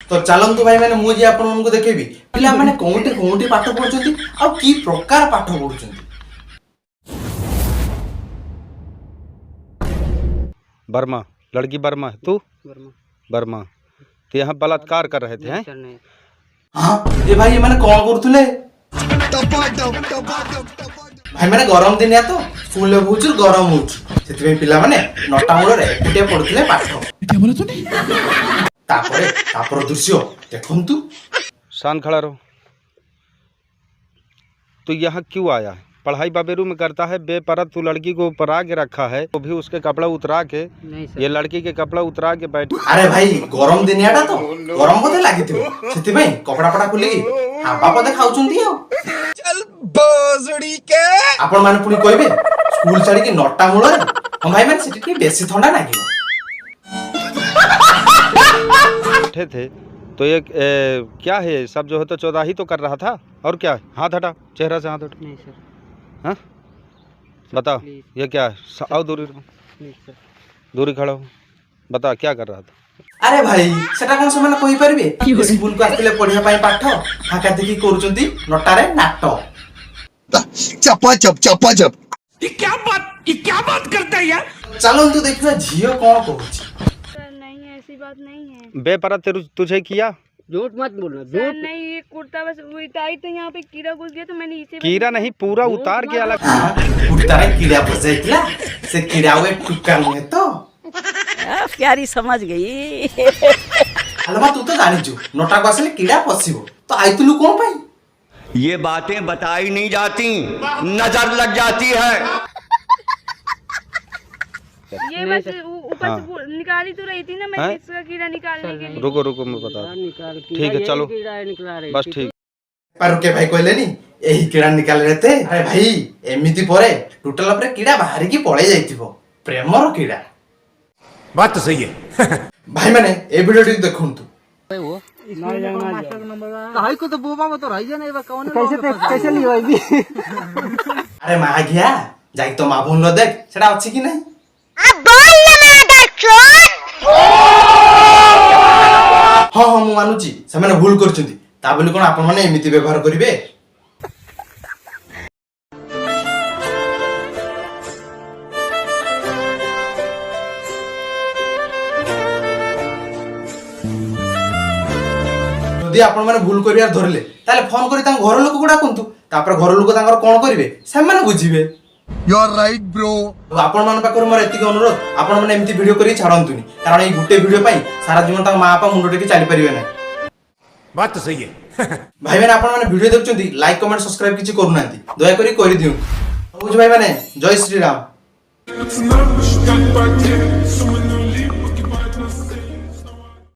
तो चलतु भाई मैंने मुझे आपन को देखेबी पिला माने कोउठी कोउठी पाठ पढुचंती आ की प्रकार पाठ पढुचंती। बर्मा, लड़की बर्मा, तू बर्मा तो यहाँ बलात्कार कर रहे थे हैं? हाँ ये भाई ये मैंने कौन करुले भाई मैंने गरम दिन या तो स्कूल में बहुत गरम होती पिला माने नटा मूल एकुटिया पढ़ुले पाठ तापर दृश्य देखंतु। शान खड़ा रहो। तो यहाँ क्यों आया है? पढ़ाई बाबेरू में करता है बेपरत, तू लड़की को ऊपर आके रखा है तो भी उसके कपड़ा उतरा के ये लड़की के कपड़ा उतरा के बैठ। अरे भाई गरम दिनियाटा तो गरम बोधे लागिथिबो सेति भाई कपड़ा पड़ा खुली हाबा पदे खाउचंती आ चल बजड़ी के आपण माने पुनी कहबे स्कूल छाड़ी के नटा मूल रे हम भाई माने सेति की बेसी ठंडा लागियो थे तो ये क्या है सब जो है तो 14 ही तो कर रहा था और क्या है? हाथ हटा, चेहरा से हाथ हटा। नहीं सर। हाँ बताओ ये क्या है? आओ दूरी दूरी खड़ा हो, बता क्या कर रहा था? अरे भाई सेटा कोन से माने कहि परबे स्कूल को आस्ते पढ़िया पाई पाठ हाका देखि करूचंती नटारे नाटक चपा चप ये क्या बात करता है यार। चलो तू देखियो झियो कोन कहूची। ऐसी बात नहीं है। बेपरत तुझे किया? झूठ मत बोलना। झूठ नहीं, ये कुर्ता बस उल्टाई तो यहाँ पे कीड़ा घुस गया तो मैंने इसे कीड़ा नहीं पूरा उतार के अलग। उतारे कीड़ा फंस जाइतला से कीड़ा वे टुक्का नहीं तो प्यारी समझ गई। अलवा तू तो जानी छु नोटा को असले कीड़ा फसिबो तो आइतलु कोन पाई? ये बातें बताई नहीं जाती, नजर लग जाती है। ये बस ऊपर से निकाली तो रही थी ना मैं इसका कीड़ा निकालने के लिए। रुको मैं बता ठीक है चलो बस ठीक। पर रुके भाई कहले नी एही कीड़ा निकाल रहते। अरे भाई एमिति परे टोटल अपरे कीड़ा बाहर की पळे जाइतिबो प्रेमर कीड़ा। बात तो सही है। भाई माने ए वीडियो टी देखंतु काहे को तो बोबा में तो रही जाने बा कौन कैसे लियो आई भी। अरे मा गया जाई तो मा बोल देख सेटा अछि कि नहीं हाँ हाँ मानुची से भूल कर कौन आपण मैंने एमती व्यवहार करेंगे। जदि आपण मैंने भूल कर धरले फोन कर घर लोक को डाकतु घर लोक कौन करेंगे से बुझे। You are right, bro. आपण मन पाखर मोर एतिक अनुरोध आपण माने एमती वीडियो करी छाडंतुनी कारण ए गुटे वीडियो पाई सारा जीवन ता मां आपा मुंडो टेकी चली परिबे नै। बात तो सही है। भाई माने आपण माने वीडियो देखचंती लाइक कमेंट सब्सक्राइब किछि करू नांती दया करी दिउ। बुझ भाई माने जय श्री राम।